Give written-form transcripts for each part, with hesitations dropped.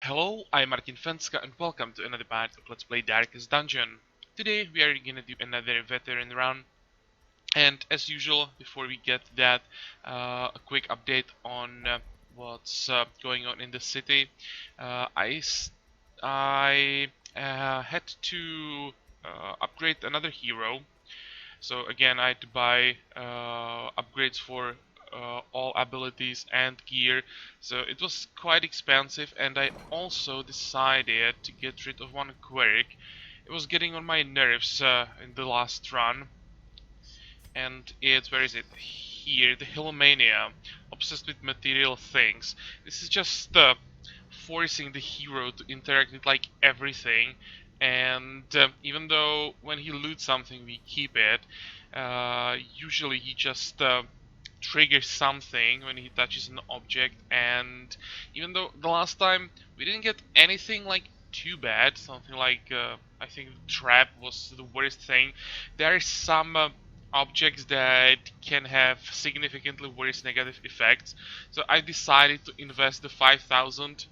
Hello, I'm Martin.Fencka and welcome to another part of Let's Play Darkest Dungeon. Today we are gonna do another veteran run, and as usual, before we get to that, a quick update on what's going on in the city. I had to upgrade another hero. So again, I had to buy upgrades for all abilities and gear. So it was quite expensive, and I also decided to get rid of one quirk. It was getting on my nerves in the last run, and it's, where is it? Here, the Hillomania, obsessed with material things. This is just forcing the hero to interact with like everything, and even though when he loots something we keep it, usually he just triggers something when he touches an object, and even though the last time we didn't get anything like too bad, something like I think the trap was the worst thing, there are some objects that can have significantly worse negative effects. So I decided to invest the 5,000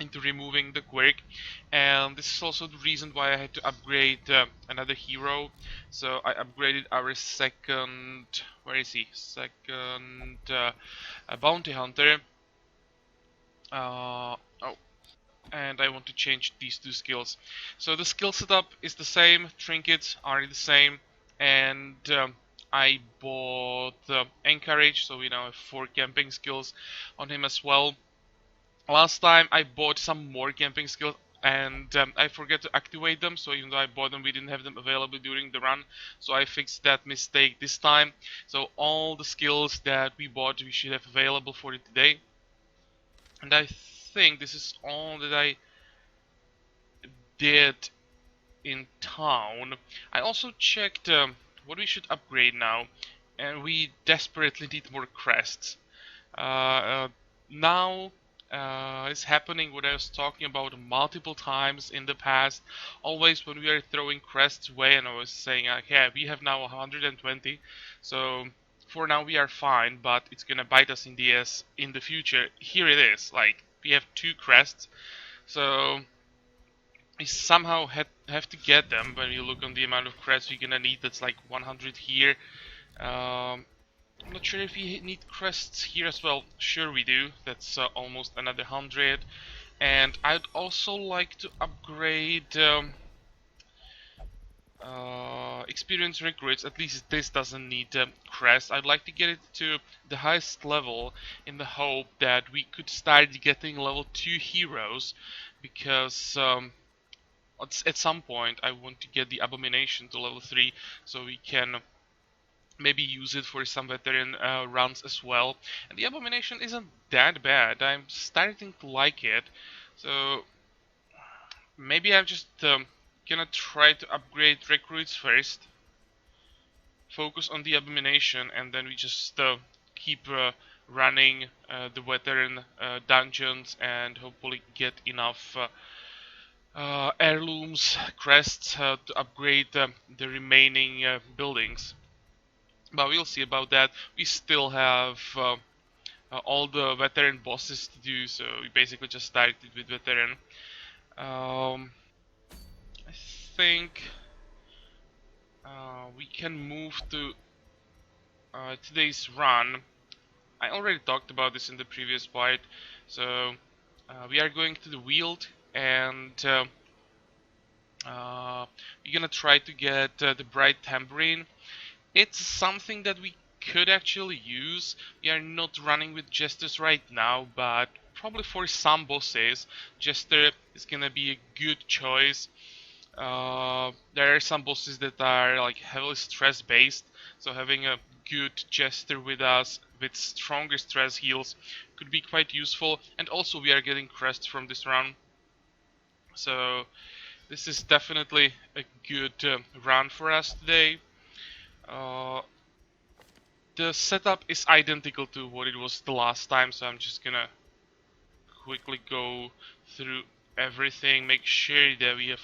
into removing the quirk, and this is also the reason why I had to upgrade another hero. So I upgraded our second, where is he? Second bounty hunter. Oh, and I want to change these two skills. So the skill setup is the same, trinkets are the same, and I bought encourage, so we now have 4 camping skills on him as well. Last time I bought some more camping skills, and I forgot to activate them, so even though I bought them, we didn't have them available during the run, so I fixed that mistake this time. So all the skills that we bought we should have available for today, and I think this is all that I did in town. I also checked what we should upgrade now, and we desperately need more crests. Now it's happening what I was talking about multiple times in the past. Always when we are throwing crests away, and I was saying, yeah, we have now 120, so for now we are fine, but it's gonna bite us in the ass in the future. Here it is, like we have 2 crests, so we somehow have to get them. When you look on the amount of crests we're gonna need, that's like 100 here. I'm not sure if we need crests here as well. Sure we do. That's almost another 100. And I'd also like to upgrade experienced recruits. At least this doesn't need crest. I'd like to get it to the highest level in the hope that we could start getting level 2 heroes, because at some point I want to get the Abomination to level 3 so we can maybe use it for some veteran runs as well. And the Abomination isn't that bad. I'm starting to like it. So maybe I'm just gonna try to upgrade recruits first, focus on the Abomination, and then we just keep running the veteran dungeons and hopefully get enough heirlooms, crests to upgrade the remaining buildings. But we'll see about that. We still have all the veteran bosses to do, so we basically just started with veteran. I think we can move to today's run. I already talked about this in the previous part. So we are going to the Weald, and we're gonna try to get the Bright Tambouring. It's something that we could actually use. We are not running with Jesters right now, but probably for some bosses, Jester is gonna be a good choice. There are some bosses that are like heavily stress based, so having a good Jester with us with stronger stress heals could be quite useful. And also we are getting crest from this run, so this is definitely a good run for us today. The setup is identical to what it was the last time, so I'm just gonna quickly go through everything, make sure that we have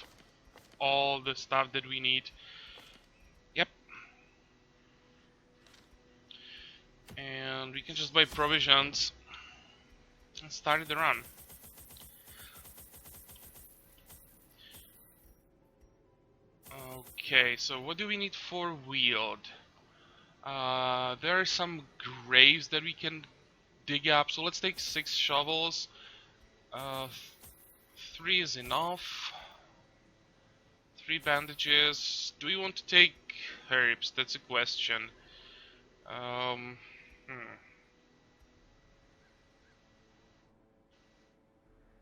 all the stuff that we need. Yep. And we can just buy provisions and start the run. Okay, so what do we need for wheeled? There are some graves that we can dig up, so let's take 6 shovels. 3 is enough. 3 bandages. Do we want to take herbs? That's a question. Um, hmm.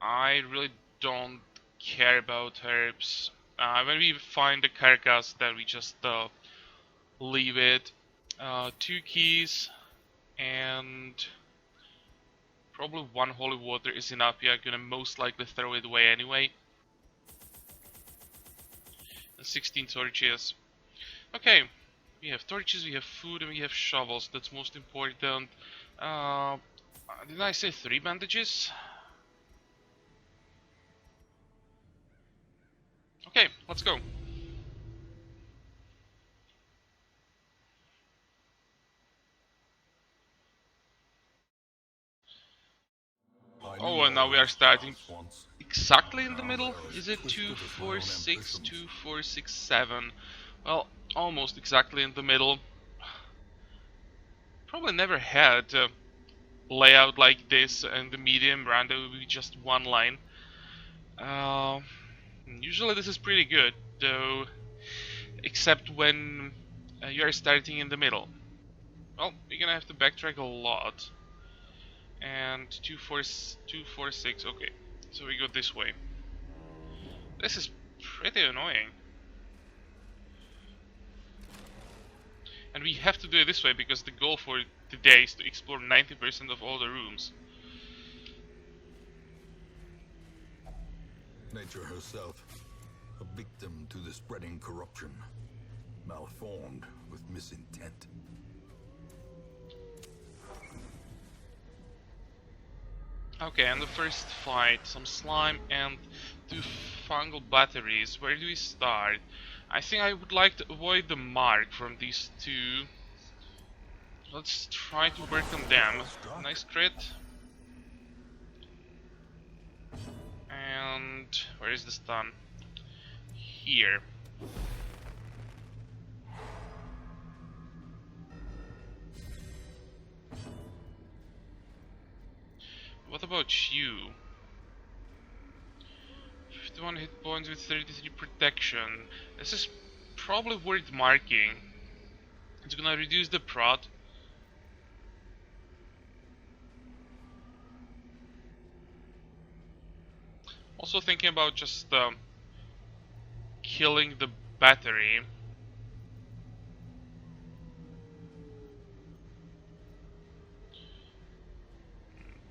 I really don't care about herbs. When we find the carcass, then we just leave it. 2 keys and probably 1 holy water is enough. We are gonna most likely throw it away anyway. And 16 torches. Okay, we have torches, we have food, and we have shovels. That's most important. Didn't I say 3 bandages? Okay, let's go. Oh, and now we are starting exactly in the middle. Is it 2, 4, 6, 2, 4, 6, 7? Well, almost exactly in the middle. Probably never had a layout like this in the medium run. There will be just one line. Uh, Usually this is pretty good, though, except when you are starting in the middle. Well, you're gonna have to backtrack a lot. And 2, 4, 2, 4, 6. Okay, so we go this way. This is pretty annoying. And we have to do it this way because the goal for today is to explore 90% of all the rooms. Nature herself, a victim to the spreading corruption, malformed with misintent. Okay, and the first fight, some slime and 2 fungal batteries. Where do we start? I think I would like to avoid the mark from these 2. Let's try to work on them. Nice crit. And where is the stun? Here. What about you? 51 hit points with 33 protection. This is probably worth marking. It's gonna reduce the prot. Also thinking about just killing the battery.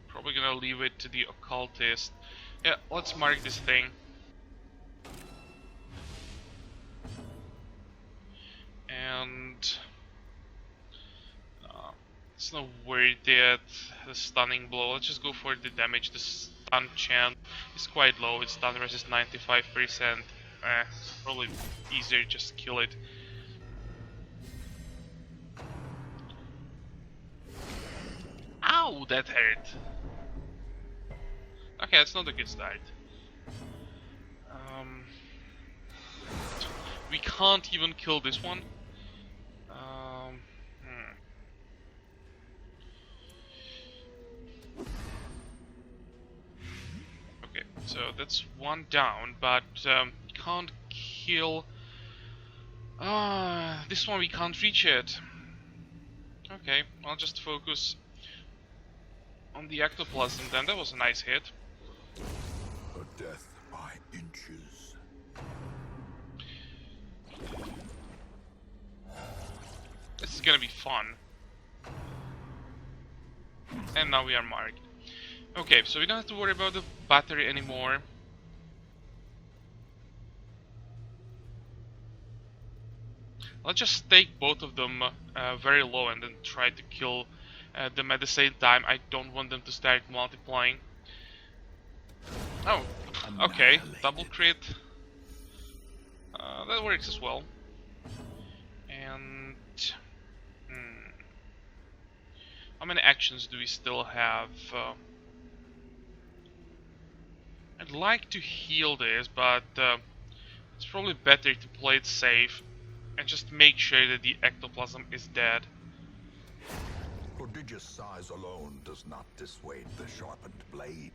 Probably gonna leave it to the occultist. Yeah, let's mark this thing. And it's not worth it. The stunning blow. Let's just go for the damage. The stun chance is quite low. Its stun resist 95%. It's probably easier to just kill it. Ow, that hurt. Okay, that's not a good start. We can't even kill this one. Okay, so that's 1 down, but can't kill. This one we can't reach it. Okay, I'll just focus on the ectoplasm then. That was a nice hit. A death by inches. This is gonna be fun. And now we are marked. Okay, so we don't have to worry about the battery anymore. Let's just take both of them very low and then try to kill them at the same time. I don't want them to start multiplying. Oh, okay, double crit. That works as well. And how many actions do we still have? I'd like to heal this, but It's probably better to play it safe and just make sure that the ectoplasm is dead. Prodigious size alone does not dissuade the sharpened blade.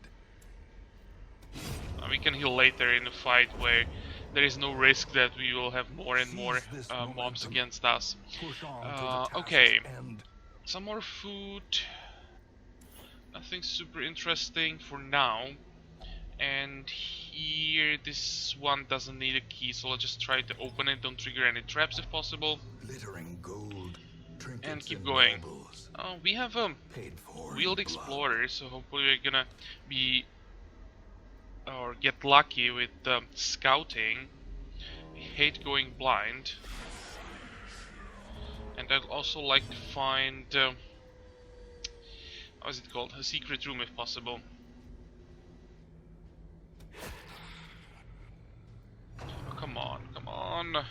We can heal later in the fight where there is no risk that we will have more and more mobs against us. Okay, some more food. Nothing super interesting for now. And here, this one doesn't need a key, so I'll just try to open it. Don't trigger any traps if possible. Glittering gold, trinkets And keep going. Nobles, We have a wheeled explorer, so hopefully we're gonna be or get lucky with scouting. I hate going blind, and I'd also like to find how is it called? A secret room if possible. Oh, come on, come on.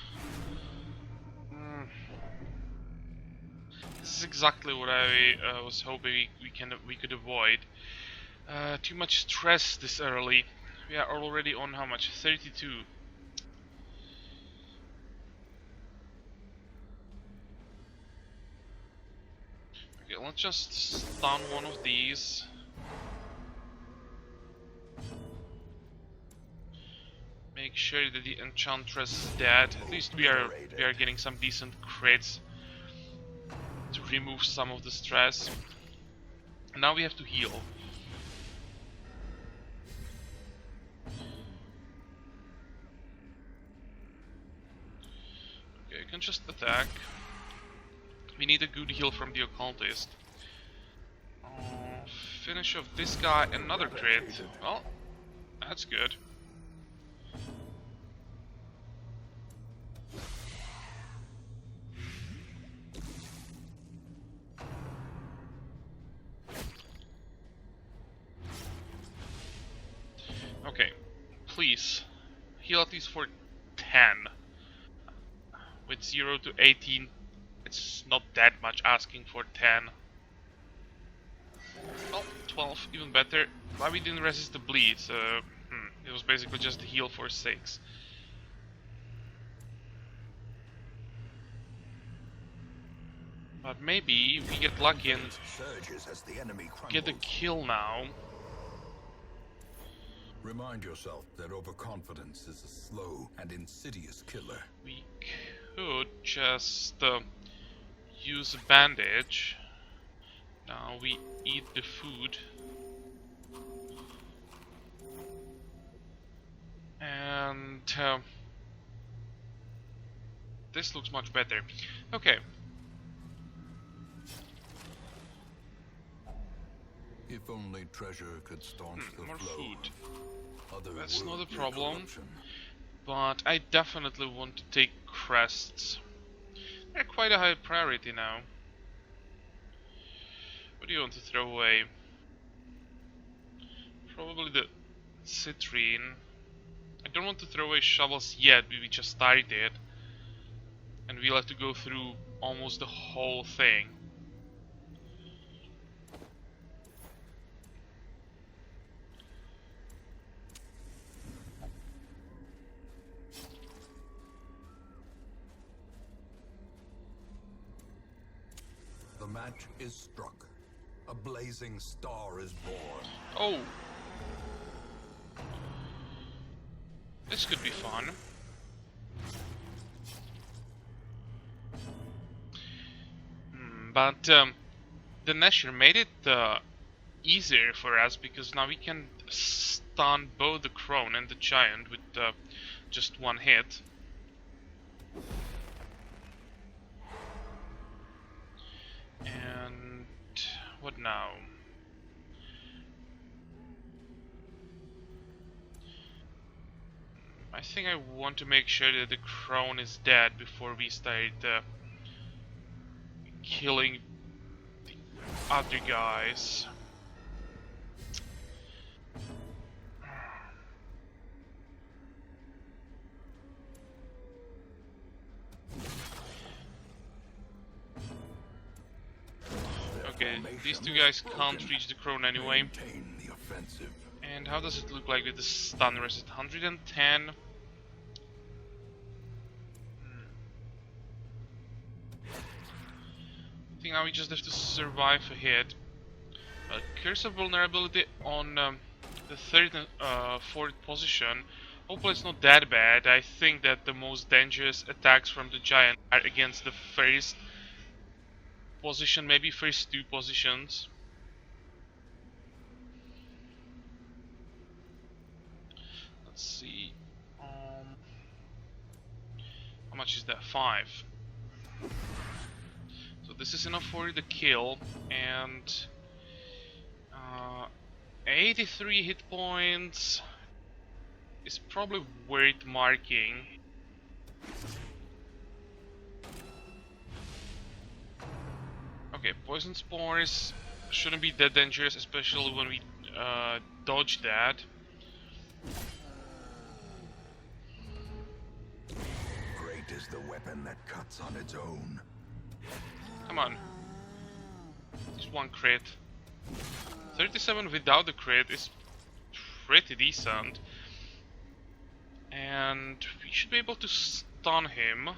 This is exactly what I was hoping we could avoid. Too much stress this early. We are already on how much? 32. Okay, let's just stun one of these. Make sure that the enchantress is dead. At least we are getting some decent crits to remove some of the stress. Now we have to heal. Okay, you can just attack. We need a good heal from the occultist. Finish off this guy, another crit. Well, that's good. Okay, please heal at least for 10. With 0 to 18, it's not that much asking for 10. Oh, 12, even better. Why we didn't resist the bleed? It was basically just a heal for 6. But maybe we get lucky and get a kill now. Remind yourself that overconfidence is a slow and insidious killer. We could just use a bandage. Now we eat the food. And this looks much better. Okay. If only treasure could staunch the more flow. food. Other That's not a worldly problem. corruption. But I definitely want to take crests. They're quite a high priority now. What do you want to throw away? Probably the citrine. I don't want to throw away shovels yet, we just started it. And we'll have to go through almost the whole thing. The match is struck. A blazing star is born. Oh! This could be fun. But the Nesher made it easier for us because now we can stun both the crone and the giant with just one hit. And what now? I think I want to make sure that the crone is dead before we start killing the other guys. Okay, these two guys can't reach the crone anyway. Maintain the offensive. And how does it look like with the stun? Is it 110? I think now we just have to survive a hit. Curse of vulnerability on the third and fourth position. Hopefully it's not that bad. I think that the most dangerous attacks from the giant are against the first position, maybe first two positions. Let's see. How much is that? 5. So this is enough for the kill, and 83 hit points is probably worth marking. Okay, poison spores shouldn't be that dangerous, especially when we dodge that. Great is the weapon that cuts on its own. Come on. Just one crit. 37 without the crit is pretty decent. And we should be able to stun him.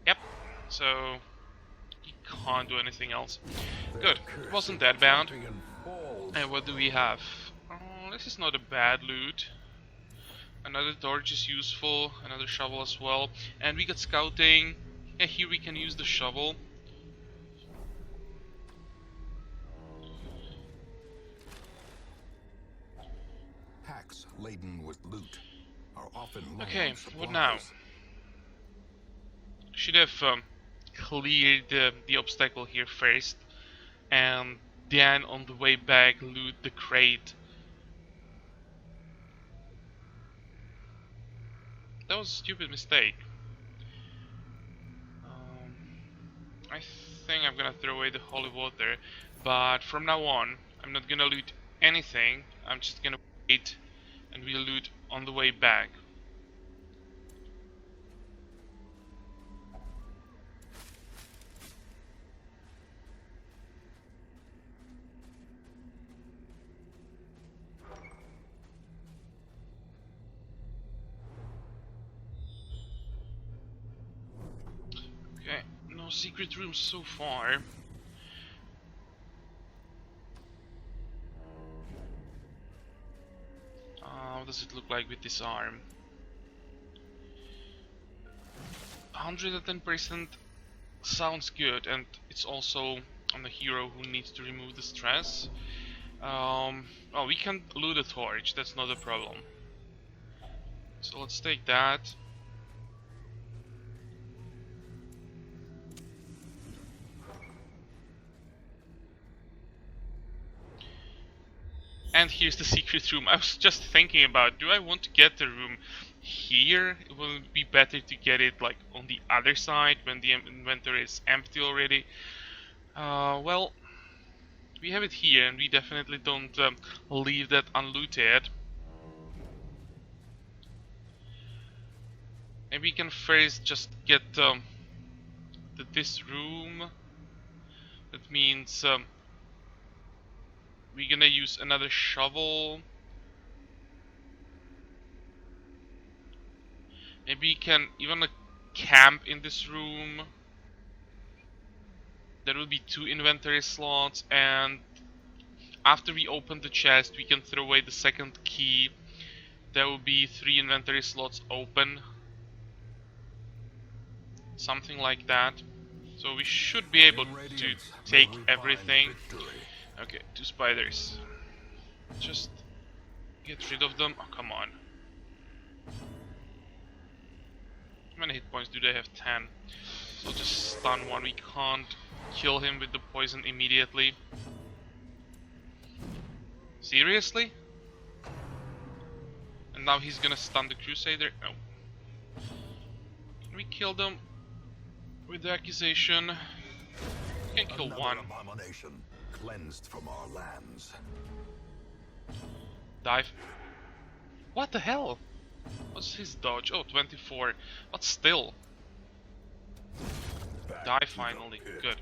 Yep. So he can't do anything else. Good. It wasn't that bad. And what do we have? This is not a bad loot. Another torch is useful, another shovel as well. And we got scouting. Yeah, here we can use the shovel. Packs laden with loot are often Okay, supplies. what now? Should have cleared the obstacle here first, and then on the way back loot the crate. That was a stupid mistake. I think I'm gonna throw away the holy water, but from now on I'm not gonna loot anything. I'm just gonna wait and we'll loot on the way back. Okay, no secret rooms so far. What does it look like with this arm? 110% sounds good, and it's also on the hero who needs to remove the stress. Oh, we can loot a torch, that's not a problem. So let's take that. And here's the secret room. I was just thinking about, do I want to get the room here? Will it be better to get it like on the other side when the inventory is empty already? Well, we have it here and we definitely don't leave that unlooted. Maybe we can first just get this room. That means we're gonna use another shovel. Maybe we can even camp in this room. There will be 2 inventory slots, and after we open the chest we can throw away the second key. There will be 3 inventory slots open. Something like that. So we should be able to take everything. Okay, 2 spiders. Just get rid of them. Oh, come on. How many hit points do they have? 10. So just stun one. We can't kill him with the poison immediately. Seriously? And now he's gonna stun the Crusader? No. Can we kill them with the accusation? We can kill one. Abomination cleansed from our lands. Dive. What the hell? What's his dodge? Oh, 24. But still. Die finally. Good.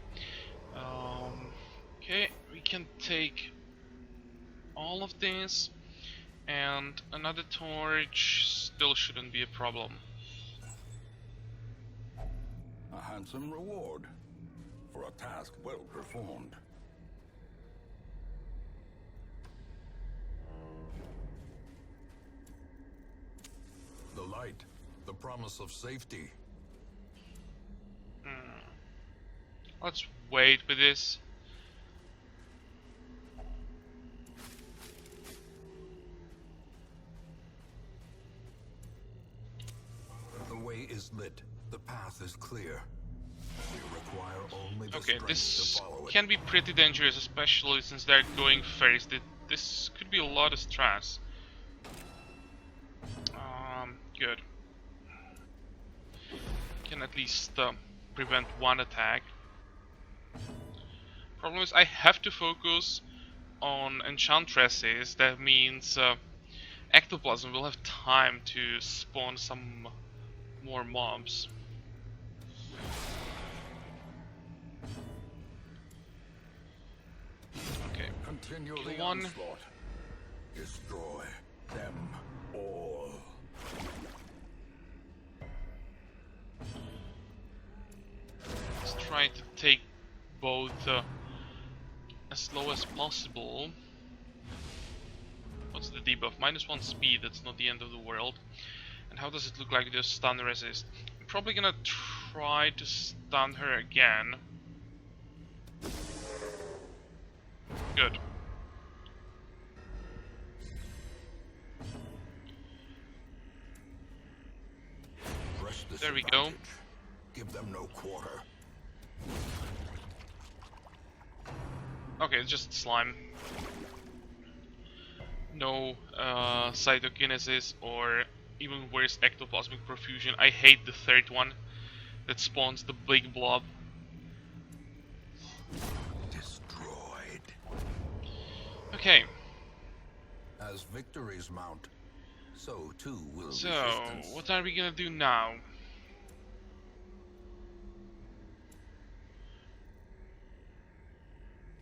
Okay, we can take all of this, and another torch still shouldn't be a problem. handsome reward for a task well performed. The light, the promise of safety. Let's wait with this. The way is lit. The path is clear. We require only the Okay, strength this to follow it. can be pretty dangerous, especially since they're going first. This could be a lot of stress. Good. Can at least prevent one attack. Problem is, I have to focus on enchantresses. That means ectoplasm will have time to spawn some more mobs. Okay. Continue Kill the one. onslaught. Destroy them all. Let's try to take both as slow as possible. What's the debuff? -1 speed, that's not the end of the world. And how does it look like the stun resist? I'm probably gonna try to stun her again. Good. Press this There we go. advantage. Give them no quarter. Okay, it's just slime. No cytokinesis or even worse, ectoplasmic profusion. I hate the third one that spawns the big blob. Destroyed. Okay, As victories mount, so too will so resistance. what are we gonna do now?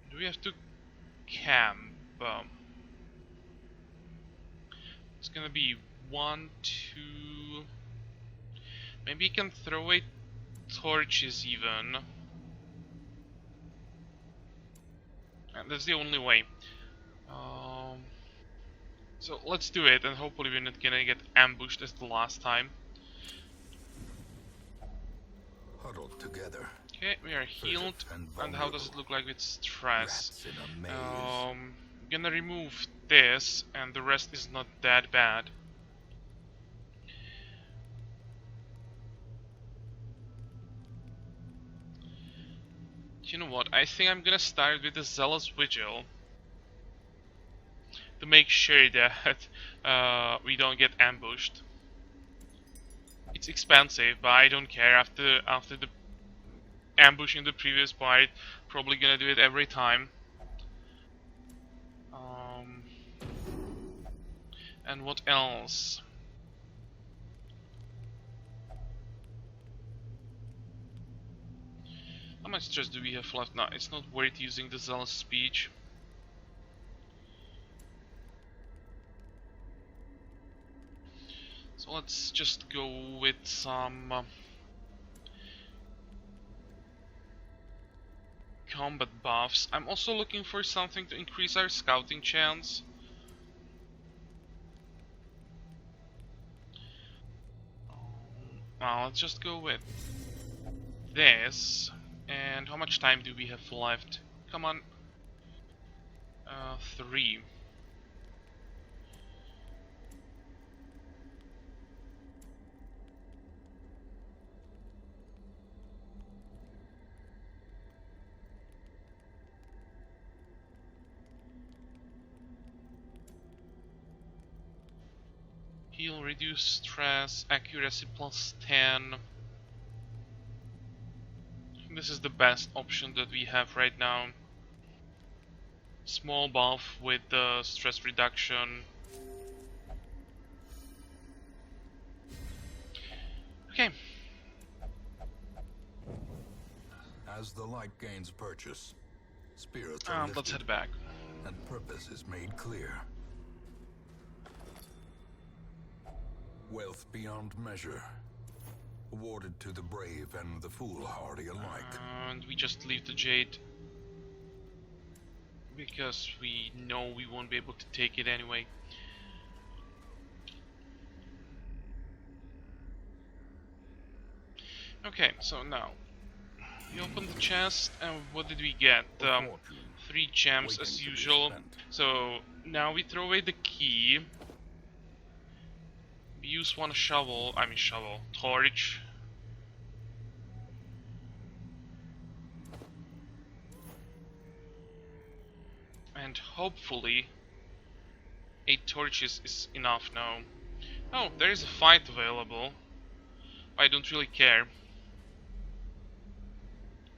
Do we have to camp? It's gonna be 1, 2. Maybe you can throw away torches even. And that's the only way. So let's do it, and hopefully we're not gonna get ambushed as the last time. Huddled together. Okay, we are healed. and And how does it look like with stress? Rats in a maze. Gonna remove this, and the rest is not that bad. You know what? I think I'm gonna start with the Zealous Vigil to make sure that we don't get ambushed. It's expensive, but I don't care. After the ambush in the previous part, probably gonna do it every time. And what else? How much stress do we have left? No, it's not worth using the Zealous Speech. So let's just go with some combat buffs. I'm also looking for something to increase our scouting chance. Let's just go with this. And how much time do we have left? Come on. 3. Heal, reduce stress, accuracy +10. This is the best option that we have right now. Small buff with the stress reduction. Okay. As the light gains purchase, spirits are Let's lifted, head back. and purpose is made clear. Wealth beyond measure. awarded to the brave and the foolhardy alike. And we just leave the jade because we know we won't be able to take it anyway. Okay, so now we open the chest, and what did we get? 3 gems as usual. So now we throw away the key. We use one torch. And hopefully 8 torches is enough now. Oh, there is a fight available. I don't really care.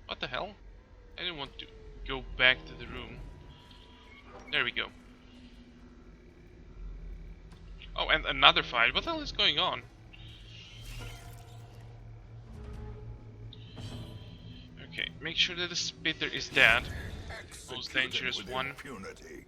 What the hell? I didn't want to go back to the room. There we go. Oh, and another fight. What the hell is going on? Okay, make sure that the spitter is dead. Most dangerous one. Impunity.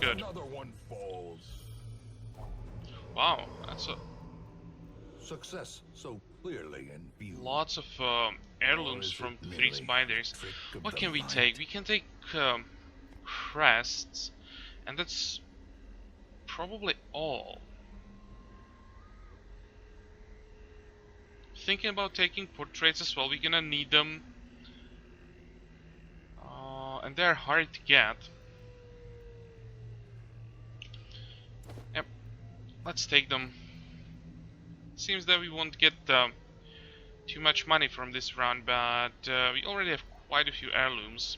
Good. Another one falls. Wow, that's a Success so clearly in view. lots of heirlooms from the 3 spiders. What can we take? We can take crests, and that's probably all. Thinking about taking portraits as well. We're gonna need them, and they're hard to get. Yep, let's take them. Seems that we won't get too much money from this round, but we already have quite a few heirlooms.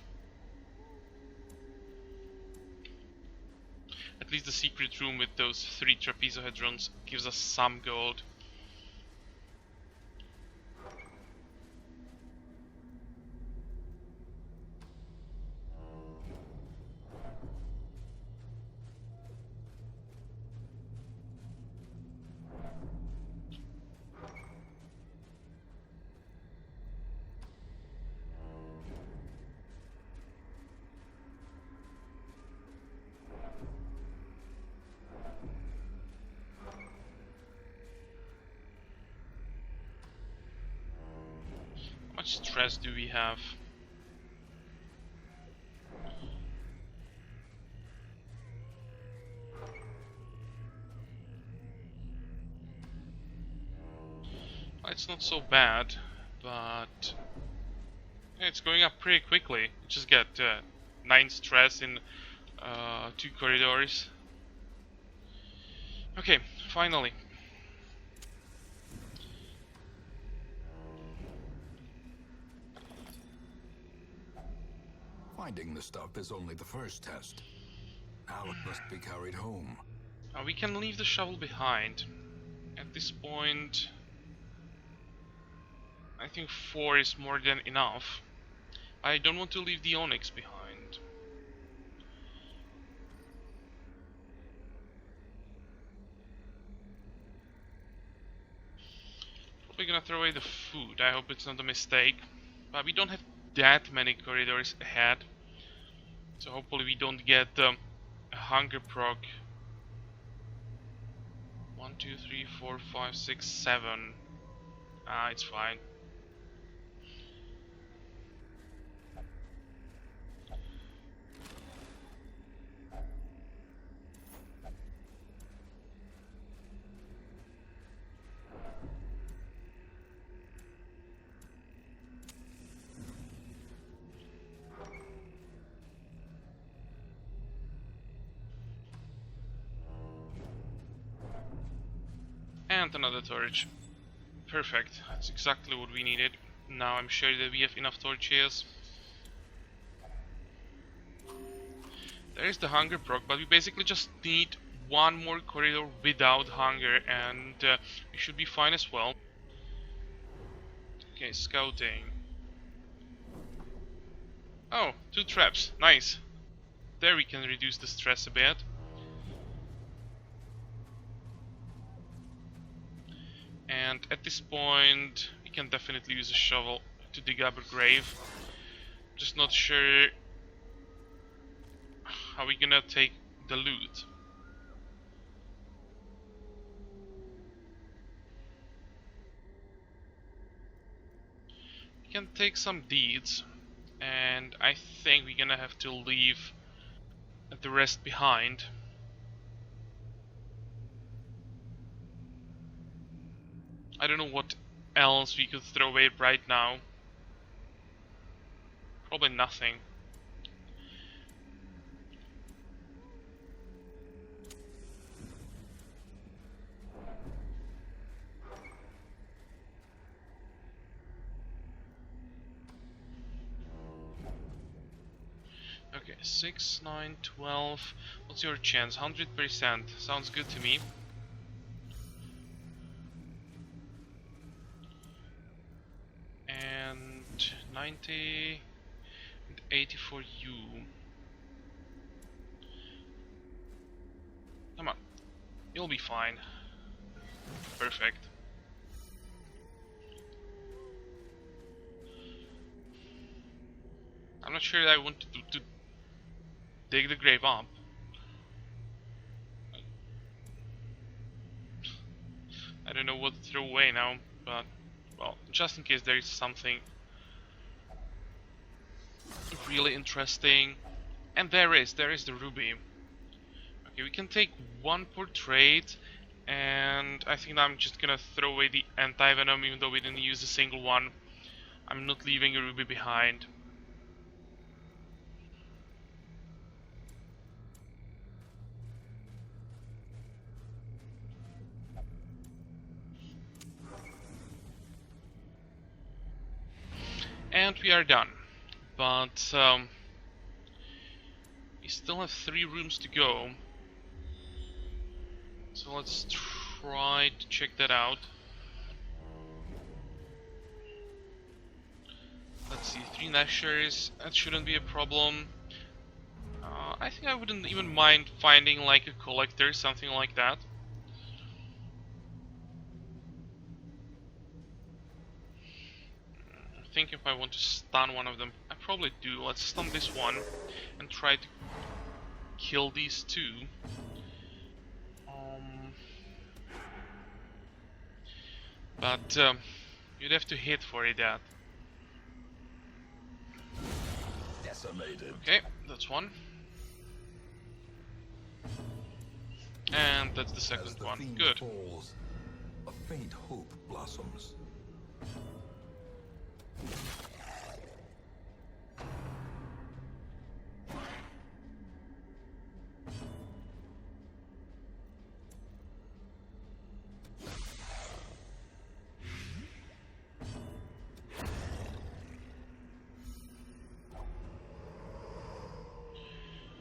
At least the secret room with those 3 trapezohedrons gives us some gold. How much stress do we have? It's not so bad, but it's going up pretty quickly. You just get 9 stress in 2 corridors. Okay, finally. Finding the stuff is only the first test. Now it must be carried home. We can leave the shovel behind. At this point, I think 4 is more than enough. I don't want to leave the onyx behind. Probably gonna throw away the food. I hope it's not a mistake. But we don't have that many corridors ahead. So hopefully we don't get a hunger proc. 1, 2, 3, 4, 5, 6, 7. It's fine. And another torch. Perfect. That's exactly what we needed. Now I'm sure that we have enough torches. There is the hunger proc, but we basically just need 1 more corridor without hunger, and we should be fine as well. Okay, scouting. Oh, 2 traps. Nice. There we can reduce the stress a bit. at this point, we can definitely use a shovel to dig up a grave. Just not sure how we're gonna take the loot. We can take some deeds, and I think we're gonna have to leave the rest behind. I don't know what else we could throw away right now. Probably nothing. Okay, 6, 9, 12. What's your chance? 100%. Sounds good to me. And 90 and 80 for you. Come on. You'll be fine. Perfect. I'm not sure that I want to dig the grave up. I don't know what to throw away now, but well, just in case there is something really interesting. And there is the ruby. Okay, we can take one portrait, and I think I'm just gonna throw away the anti-venom even though we didn't use a single one. I'm not leaving a ruby behind. And we are done. But we still have 3 rooms to go. So let's try to check that out. Let's see, 3 Nashers, that shouldn't be a problem. I think I wouldn't even mind finding like a collector, something like that. I think if I want to stun one of them, I probably do. Let's stun this one and try to kill these 2. But you'd have to hit for it, that. Decimated. Okay, that's one. And that's the second one. Good. Falls, a faint hope blossoms.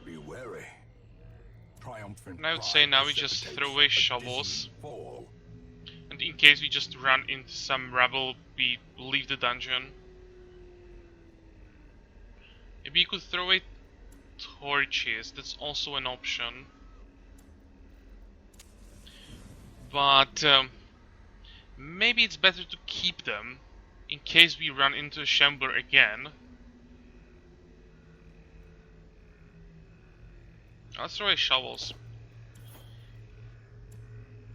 Be wary. Triumphant. And I would say now we just throw away shovels. And in case we just run into some rebel, we leave the dungeon. Maybe you could throw away torches, that's also an option. But maybe it's better to keep them in case we run into a shambler again. Let's throw away shovels.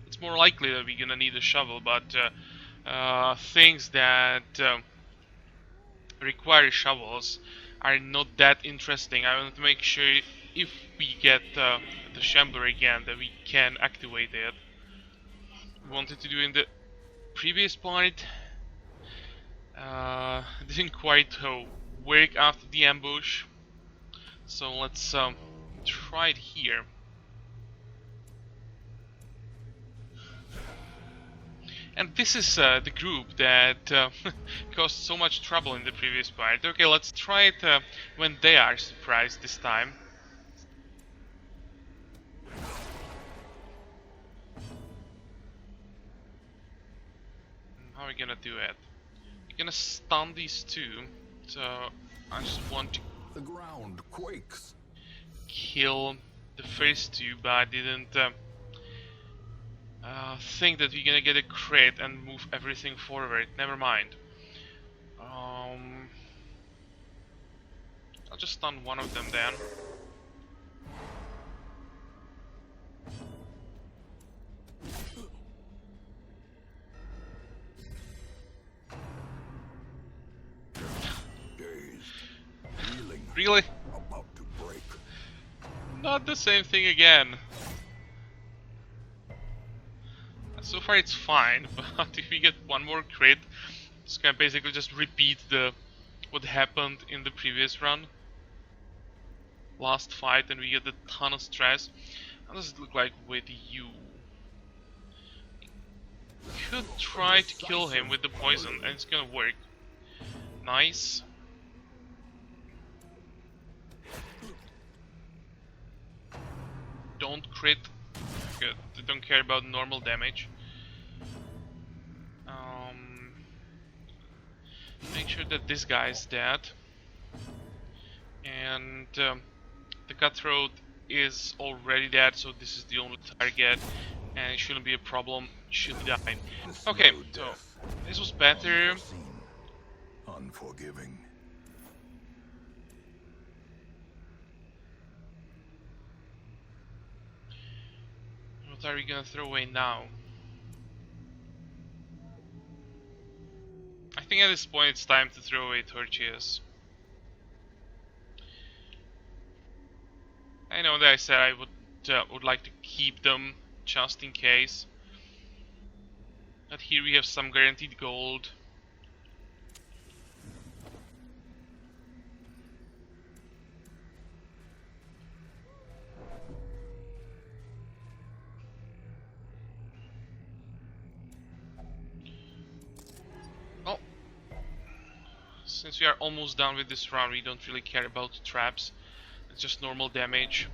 It's more likely that we're gonna need a shovel, but things that require shovels are not that interesting. I want to make sure if we get the shambler again that we can activate it. We wanted to do in the previous part. Didn't quite work after the ambush, so let's try it here. And this is the group that caused so much trouble in the previous part. Okay, let's try it when they are surprised this time. How are we gonna do it? We're gonna stun these 2, so I just want to The ground quakes. kill the first 2, but I didn't think that we're gonna get a crit and move everything forward. Never mind. I'll just stun one of them then. Really? About to break. Not the same thing again. So far it's fine, but if we get one more crit, it's gonna basically just repeat what happened in the previous run. Last fight, and we get a ton of stress. How does it look like with you? Could try to kill him with the poison, and it's gonna work. Nice. Don't crit. Good. They don't care about normal damage. Make sure that this guy is dead. And the cutthroat is already dead, so this is the only target. And it shouldn't be a problem. Should die. Okay, so this was better. Unforgiving. What are we gonna throw away now? I think at this point it's time to throw away torches. I know that I said I would like to keep them just in case. But here we have some guaranteed gold. Oh, since we are almost done with this round, we don't really care about traps. It's just normal damage.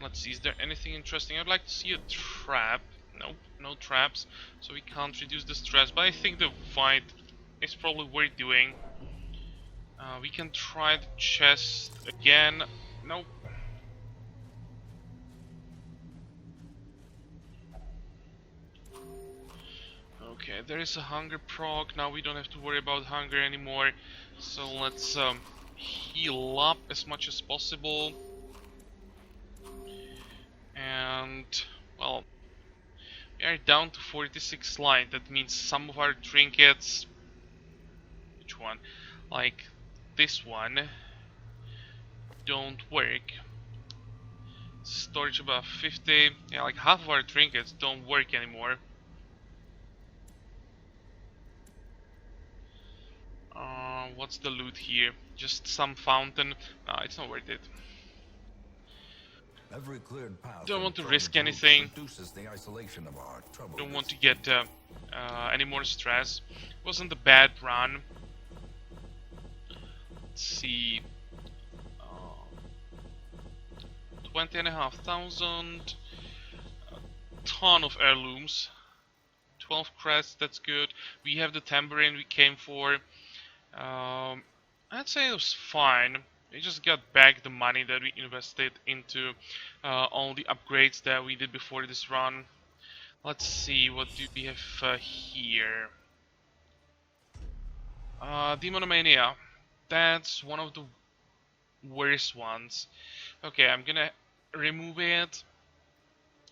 Let's see, is there anything interesting? I'd like to see a trap. Nope, no traps, so we can't reduce the stress, but I think the fight is probably worth doing. We can try the chest again. Nope. Okay, there is a hunger proc. Now we don't have to worry about hunger anymore. So let's heal up as much as possible. And, well, we are down to 46 line. That means some of our trinkets... Which one? Like this one don't work. Storage above 50. Yeah, like half of our trinkets don't work anymore. What's the loot here? Just some fountain. No, it's not worth it. Every cleared path Don't want to risk anything. The isolation of our Don't want to get any more stress. Wasn't a bad run. Let's see. 20,500. A ton of heirlooms. 12 crests, that's good. We have the tambourine we came for. I'd say it was fine. We just got back the money that we invested into all the upgrades that we did before this run. Let's see, what do we have here? Demonomania. That's one of the worst ones. Okay, I'm gonna remove it.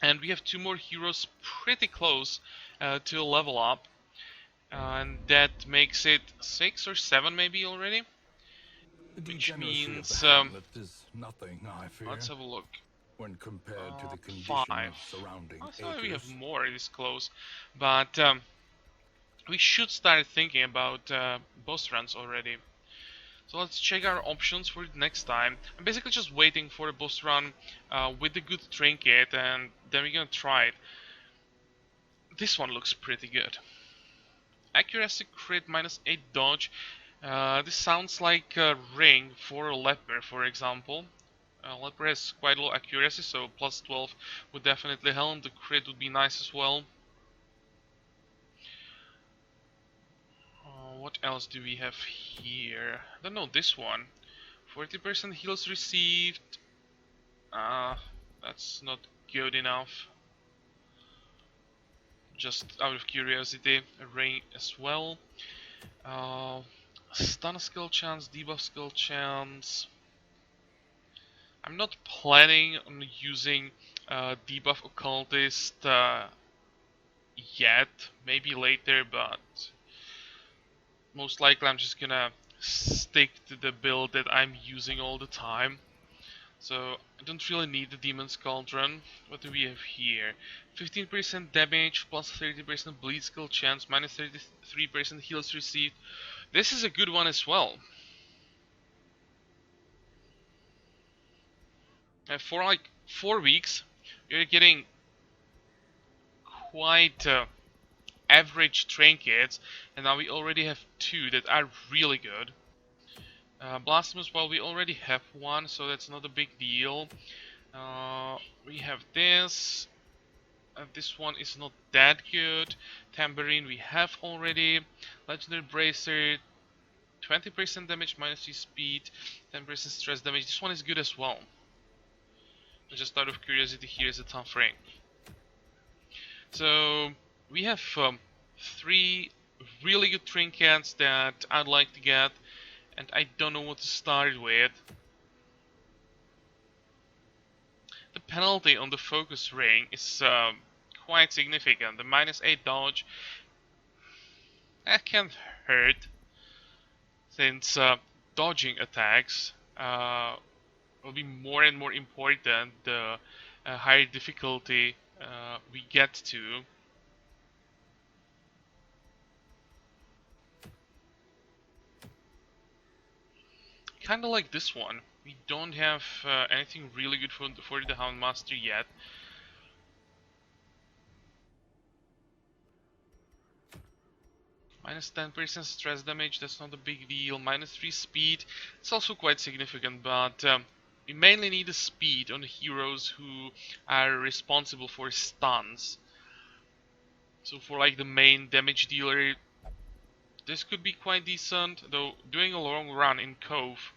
And we have two more heroes pretty close to a level up. And that makes it 6 or 7 maybe already. Which means nothing, I fear, let's have a look. when compared to the condition 5. of surrounding I thought we have acres. more this close, but we should start thinking about boss runs already. So let's check our options for next time. I'm basically just waiting for a boss run with a good trinket, and then we're gonna try it. This one looks pretty good. Accuracy crit -8 dodge. This sounds like a ring for a leper, for example. Leper has quite low accuracy, so +12 would definitely help. The crit would be nice as well. What else do we have here? I don't know, this one. 40% heals received. That's not good enough. Just out of curiosity, a ring as well. Uh, Stun skill chance, debuff skill chance. I'm not planning on using debuff occultist yet. Maybe later, but most likely I'm just gonna stick to the build that I'm using all the time. So I don't really need the Demon's Cauldron. What do we have here? 15% damage plus 30% bleed skill chance, minus 33% heals received. This is a good one as well. For like 4 weeks, you're getting quite average trinkets, and now we already have 2 that are really good. Blasphemous, well, we already have 1, so that's not a big deal. We have this. This one is not that good. Tambourine we have already. Legendary Bracer, 20% damage minus 3 speed, 10% stress damage. This one is good as well. Just out of curiosity, here's a tough ring. So we have 3 really good trinkets that I'd like to get, and I don't know what to start with. The penalty on the focus ring is quite significant. The -8 dodge, that can hurt, since dodging attacks will be more and more important the higher difficulty we get to. Kinda like this one. We don't have anything really good for the Houndmaster yet. Minus 10% stress damage, that's not a big deal. Minus 3 speed, it's also quite significant, but we mainly need the speed on the heroes who are responsible for stuns. So for like the main damage dealer, this could be quite decent, though doing a long run in Cove,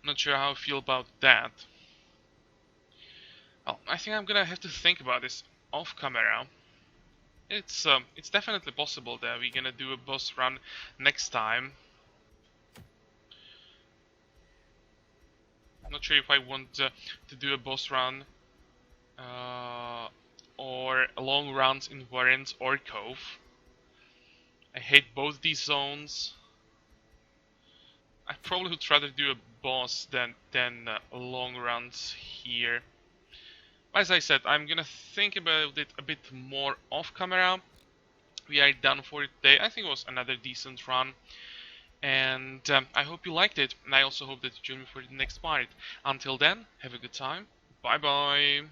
I'm not sure how I feel about that. Well, I think I'm gonna have to think about this off camera. It's definitely possible that we're gonna do a boss run next time. I'm not sure if I want to do a boss run or long runs in Warrens or Cove. I hate both these zones. I probably would rather do a boss than long runs here. As I said, I'm gonna think about it a bit more off camera. We are done for today. I think it was another decent run. And I hope you liked it. And I also hope that you join me for the next part. Until then, have a good time. Bye bye.